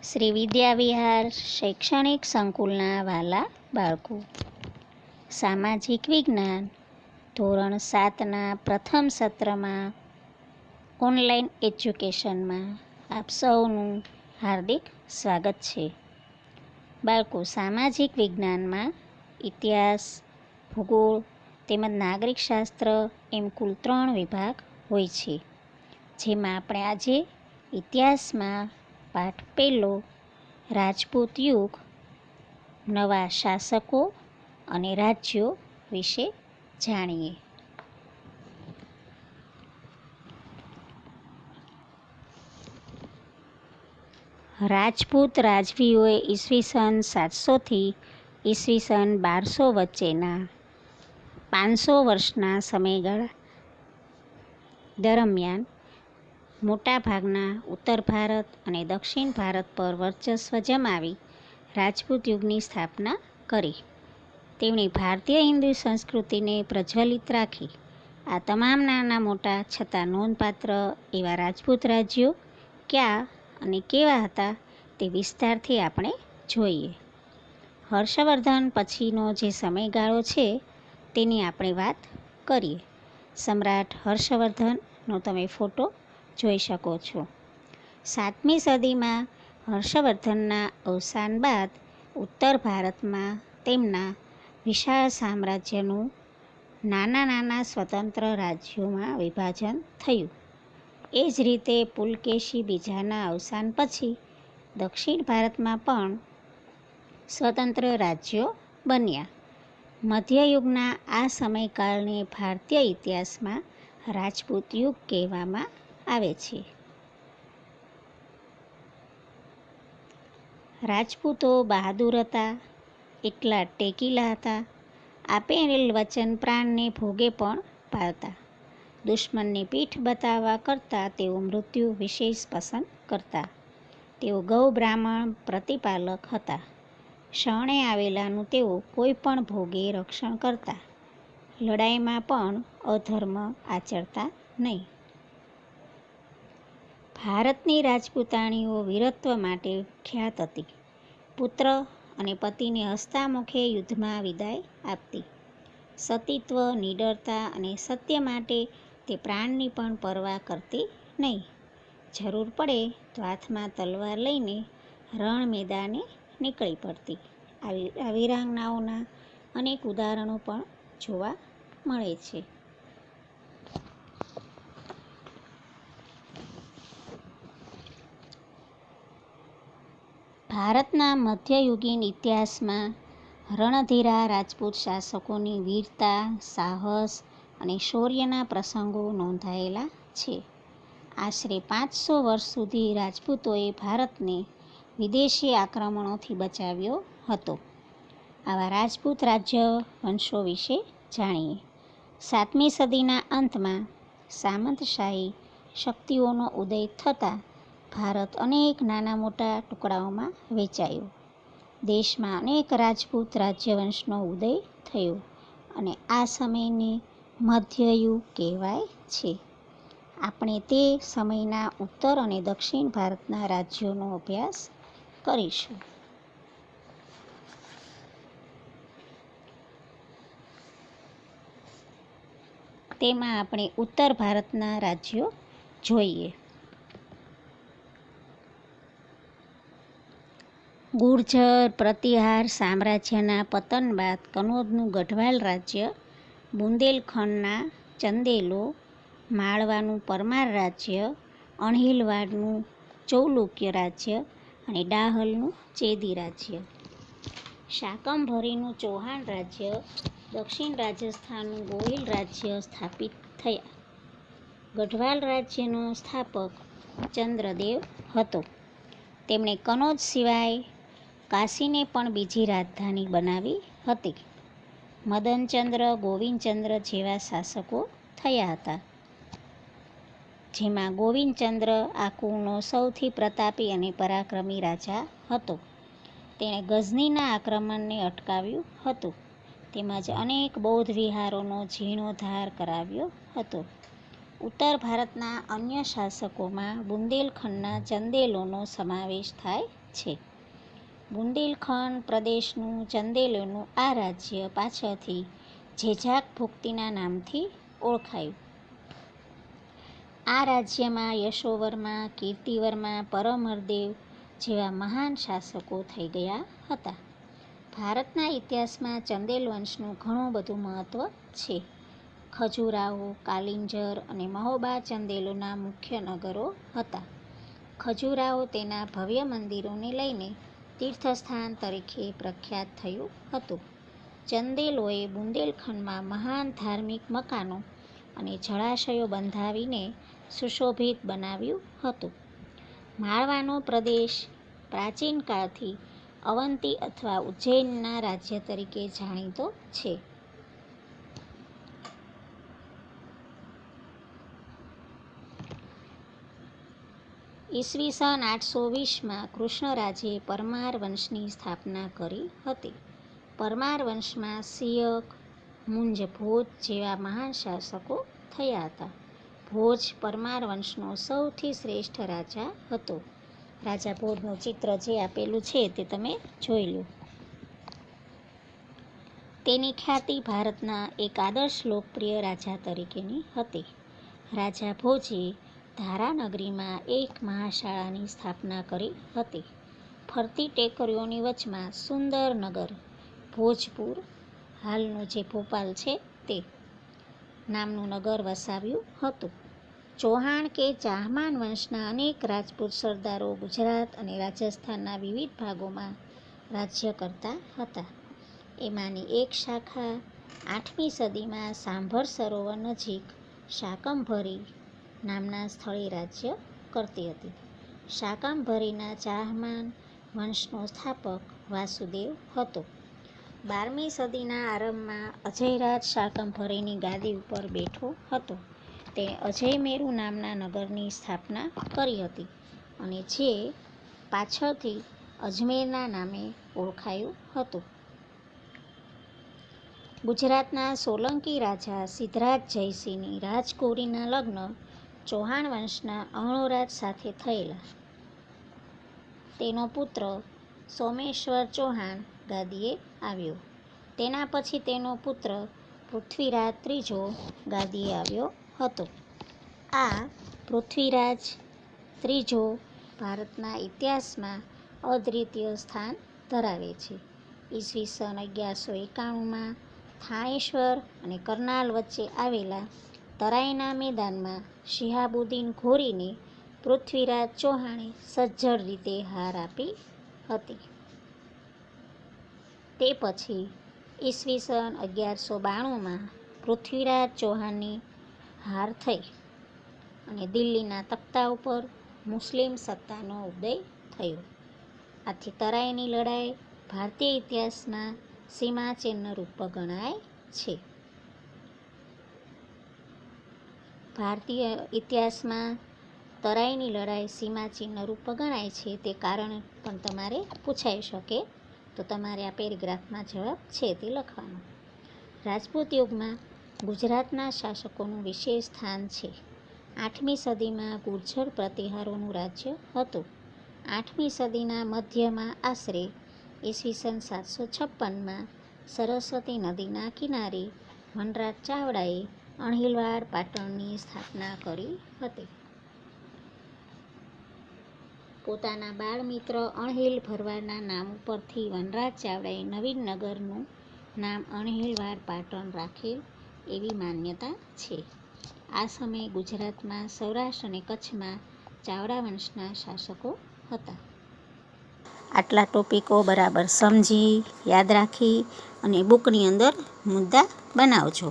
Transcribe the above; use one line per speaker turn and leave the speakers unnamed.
શ્રી વિદ્યાવિહાર શૈક્ષણિક સંકુલના વાલા બાળકો, સામાજિક વિજ્ઞાન ધોરણ 7ના પ્રથમ સત્રમાં ઓનલાઈન એજ્યુકેશનમાં આપ સૌનું હાર્દિક સ્વાગત છે. બાળકો, સામાજિક વિજ્ઞાનમાં ઇતિહાસ, ભૂગોળ તેમજ નાગરિક શાસ્ત્ર એમ કુલ 3 વિભાગ હોય છે, જેમાં આપણે આજે ઇતિહાસમાં પાઠ પહેલો રાજપૂત યુગ, નવા શાસકો અને રાજ્યો વિશે જાણીએ. રાજપૂત રાજવીઓએ ઈસવીસન 700થી ઈસવીસન 1200 વચ્ચેના 500 વર્ષના સમયગાળા દરમિયાન મોટાભાગના ઉત્તર ભારત અને દક્ષિણ ભારત પર વર્ચસ્વ જમાવી રાજપૂત યુગની સ્થાપના કરી. તેમણે ભારતીય હિન્દુ સંસ્કૃતિને પ્રજ્વલિત રાખી. આ તમામ નાના મોટા છતાં નોંધપાત્ર એવા રાજપૂત રાજ્યો ક્યાં અને કેવા હતા તે વિસ્તારથી આપણે જોઈએ. હર્ષવર્ધન પછીનો જે સમયગાળો છે તેની આપણે વાત કરીએ. સમ્રાટ હર્ષવર્ધનનો તમે ફોટો જોઈ શકો છો. 7મી સદીમાં હર્ષવર્ધનના અવસાન બાદ ઉત્તર ભારતમાં તેમના વિશાળ સામ્રાજ્યનું નાના સ્વતંત્ર રાજ્યોમાં વિભાજન થયું. એ જ રીતે પુલકેશી બીજાના અવસાન પછી દક્ષિણ ભારતમાં પણ સ્વતંત્ર રાજ્યો બન્યા. મધ્યયુગના આ સમયકાળને ભારતીય ઇતિહાસમાં રાજપૂત યુગ કહેવામાં આવે છે. રાજપૂતો બહાદુર હતા, એટલા ટેકીલા હતા, આપેલ વચન પ્રાણને ભોગે પણ પાળતા. દુશ્મનને પીઠ બતાવવા કરતાં તેઓ મૃત્યુ વિશેષ પસંદ કરતા. તેઓ ગૌ બ્રાહ્મણ પ્રતિપાલક હતા. શરણે આવેલાનું તેઓ કોઈ પણ ભોગે રક્ષણ કરતા. લડાઈમાં પણ અધર્મ આચરતા નહીં. ભારતની રાજપૂતાણીઓ વીરત્વ માટે ખ્યાત હતી. પુત્ર અને પતિને હસતામુખે યુદ્ધમાં વિદાય આપતી. સતીત્વ, નિડરતા અને સત્ય માટે તે પ્રાણની પણ પરવા કરતી નહીં. જરૂર પડે તો હાથમાં તલવાર લઈને રણ મેદાને નીકળી પડતી. આ વીરાંગનાઓના અનેક ઉદાહરણો પણ જોવા મળે છે. ભારતના મધ્યયુગીન ઇતિહાસમાં રણધીરા રાજપૂત શાસકોની વીરતા, સાહસ અને શૌર્યના પ્રસંગો નોંધાયેલા છે. આશરે 500 વર્ષ સુધી રાજપૂતોએ ભારતને વિદેશી આક્રમણોથી બચાવ્યો હતો. આવા રાજપૂત રાજ્ય વંશો વિશે જાણીએ. 7મી સદીના અંતમાં સામંતશાહી શક્તિઓનો ઉદય થતાં ભારત અનેક નાના મોટા ટુકડાઓમાં વહેંચાયું. દેશમાં અનેક રાજપૂત રાજ્યવંશનો ઉદય થયો અને આ સમયને મધ્યયુગ કહેવાય છે. આપણે તે સમયના ઉત્તર અને દક્ષિણ ભારતના રાજ્યોનો અભ્યાસ કરીશું. તેમાં આપણે ઉત્તર ભારતના રાજ્યો જોઈએ. ગુર્જર પ્રતિહાર સામ્રાજ્યના પતન બાદ કનોજનું ગઢવાલ રાજ્ય, બુંદેલખંડના ચંદેલો, માળવાનું પરમાર રાજ્ય, અણહિલવાડનું ચૌલુક્ય રાજ્ય અને ડાહલનું ચેદી રાજ્ય, શાકંભરીનું ચૌહાણ રાજ્ય, દક્ષિણ રાજસ્થાનનું ગોહિલ રાજ્ય સ્થાપિત થયા. ગઢવાલ રાજ્યનો સ્થાપક ચંદ્રદેવ હતો. તેમણે કનોજ સિવાય કાશીને પણ બીજી રાજધાની બનાવી હતી. મદનચંદ્ર, ગોવિંદચંદ્ર જેવા શાસકો થયા હતા, જેમાં ગોવિંદચંદ્ર આ કુળનો સૌથી પ્રતાપી અને પરાક્રમી રાજા હતો. તેણે ગઝનીના આક્રમણને અટકાવ્યું હતું, તેમજ અનેક બૌદ્ધ વિહારોનો જીર્ણોદ્ધાર કરાવ્યો હતો. ઉત્તર ભારતના અન્ય શાસકોમાં બુંદેલખંડના ચંદેલોનો સમાવેશ થાય છે. બુંદેલખંડ પ્રદેશનું ચંદેલોનું આ રાજ્ય પાછળથી જેજાક ભુક્તિના નામથી ઓળખાયું. આ રાજ્યમાં યશોવર્મા, કીર્તિવર્મા, પરમહરદેવ જેવા મહાન શાસકો થઈ ગયા હતા. ભારતના ઇતિહાસમાં ચંદેલ વંશનું ઘણું બધું મહત્ત્વ છે. ખજુરાહો, કાલિંજર અને મહોબા ચંદેલોના મુખ્ય નગરો હતા. ખજુરાહો તેના ભવ્ય મંદિરોને લઈને તીર્થસ્થાન તરીકે પ્રખ્યાત થયું હતું. ચંદેલોએ બુંદેલખંડમાં મહાન ધાર્મિક મકાનો અને જળાશયો બંધાવીને સુશોભિત બનાવ્યું હતું. માળવાનો પ્રદેશ પ્રાચીન કાળથી અવંતી અથવા ઉજ્જૈનના રાજ્ય તરીકે જાણીતો છે. ઈસવીસન 820માં કૃષ્ણરાજે પરમાર વંશની સ્થાપના કરી હતી. પરમાર વંશમાં સિયક, મુંજ ભોજ જેવા મહાન શાસકો થયા હતા. ભોજ પરમાર વંશનો સૌથી શ્રેષ્ઠ રાજા હતો. રાજા ભોજનું ચિત્ર જે આપેલું છે તે તમે જોઈ લો. તેની ખ્યાતિ ભારતના એક આદર્શ લોકપ્રિય રાજા તરીકેની હતી. રાજા ભોજે ધારાનગરીમાં એક મહાશાળાની સ્થાપના કરી હતી. ફરતી ટેકરીઓની વચમાં સુંદર નગર ભોજપુર, હાલનું જે ભોપાલ છે તે નામનું નગર વસાવ્યું હતું. ચૌહાણ કે ચાહમાન વંશના અનેક રાજપૂત સરદારો ગુજરાત અને રાજસ્થાનના વિવિધ ભાગોમાં રાજ્ય કરતા હતા. એમાંની એક શાખા 8મી સદીમાં સાંભર સરોવર નજીક શાકંભરી નામના સ્થળે રાજ્ય કરતી હતી. શાકંભરીના ચાહમાન વંશનો સ્થાપક વાસુદેવ હતો. 12મી સદીના આરંભમાં અજયરાજ શાકંભરીની ગાદી ઉપર બેઠો હતો. તેણે અજયમેરુ નામના નગરની સ્થાપના કરી હતી અને જે પાછળથી અજમેરના નામે ઓળખાયું હતું. ગુજરાતના સોલંકી રાજા સિદ્ધરાજ જયસિંહની રાજકુંવરીના લગ્ન ચૌહાણ વંશના અર્ણોરાજ સાથે થયેલા. તેનો પુત્ર સોમેશ્વર ચૌહાણ ગાદીએ આવ્યો. તેના પછી તેનો પુત્ર પૃથ્વીરાજ ત્રીજો ગાદીએ આવ્યો હતો. આ પૃથ્વીરાજ ત્રીજો ભારતના ઇતિહાસમાં અદ્વિતીય સ્થાન ધરાવે છે. ઈસવીસન 1191માં થાણેશ્વર અને કરનાલ વચ્ચે આવેલા તરાઈના મેદાનમાં શિહાબુદ્દીન ઘોરીને પૃથ્વીરાજ ચૌહાણે સજ્જડ રીતે હાર આપી હતી. તે પછી ઈસવીસન 1192માં પૃથ્વીરાજ ચૌહાણની હાર થઈ અને દિલ્હીના તખ્તા ઉપર મુસ્લિમ સત્તાનો ઉદય થયો. આથી તરાઈની લડાઈ ભારતીય ઇતિહાસમાં સીમાચિહ્નરૂપ ગણાય છે. ભારતીય ઇતિહાસમાં તરાઈની લડાઈ સીમાચિહ્નરૂપ ગણાય છે તે કારણ પણ તમારે પૂછાઈ શકે, તો તમારે આ પેરેગ્રાફમાં જવાબ છે તે લખવાનો. રાજપૂત યુગમાં ગુજરાતના શાસકોનું વિશેષ સ્થાન છે. 8મી સદીમાં ગુર્જર પ્રતિહારોનું રાજ્ય હતું. 8મી સદીના મધ્યમાં આશરે ઈસવીસન 756માં સરસ્વતી નદીના કિનારે વનરાજ ચાવડાએ અણહિલવાડ પાટણની સ્થાપના કરી હતી. પોતાના બાળમિત્ર અણહિલ ભરવાડના નામ ઉપરથી વનરાજ ચાવડાએ નવીન નગરનું નામ અણહિલવાડ પાટણ રાખેલ એવી માન્યતા છે. આ સમયે ગુજરાતમાં સૌરાષ્ટ્ર અને કચ્છમાં ચાવડા વંશના શાસકો હતા. આટલા ટોપિકો બરાબર સમજી યાદ રાખી અને બુકની અંદર મુદ્દા બનાવજો.